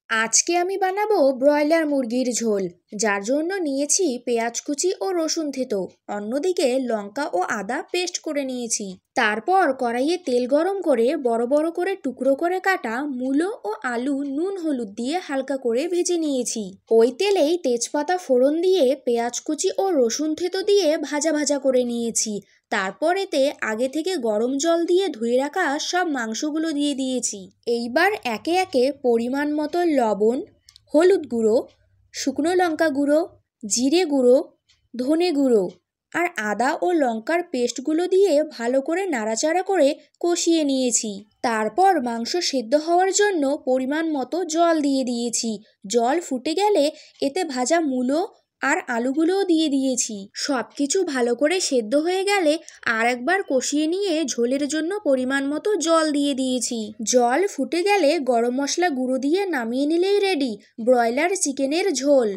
আজকে আমি বানাবো ব্রয়লার মুরগির ঝোল, যার জন্য নিয়েছি পেঁয়াজ কুচি ও রসুন থেতো। অন্যদিকে লঙ্কা ও আদা পেস্ট করে নিয়েছি। তারপর কড়াইয়ে তেল গরম করে বড় বড় করে টুকরো করে কাটা মূলো ও আলু নুন হলুদ দিয়ে হালকা করে ভেজে নিয়েছি। ওই তেলেই তেজপাতা ফোড়ন দিয়ে পেঁয়াজ কুচি ও রসুন থেতো দিয়ে ভাজা ভাজা করে নিয়েছি। তারপর এতে আগে থেকে গরম জল দিয়ে ধুয়ে রাখা সব মাংসগুলো দিয়ে দিয়েছি। এইবার একে একে পরিমাণ মতো লবণ, হলুদ গুঁড়ো, শুকনো লঙ্কা গুঁড়ো, জিরে গুঁড়ো, ধনে গুঁড়ো আর আদা ও লঙ্কার পেস্টগুলো দিয়ে ভালো করে নাড়াচাড়া করে কষিয়ে নিয়েছি। তারপর মাংস সেদ্ধ হওয়ার জন্য পরিমাণ মতো জল দিয়ে দিয়েছি। জল ফুটে গেলে এতে ভাজা মূলো আর আলুগুলোও দিয়ে দিয়েছি। সব কিছু ভালো করে সেদ্ধ হয়ে গেলে আর একবার কষিয়ে নিয়ে ঝোলের জন্য পরিমাণ মতো জল দিয়ে দিয়েছি। জল ফুটে গেলে গরম মশলা গুঁড়ো দিয়ে নামিয়ে নিলেই রেডি ব্রয়লার চিকেনের ঝোল।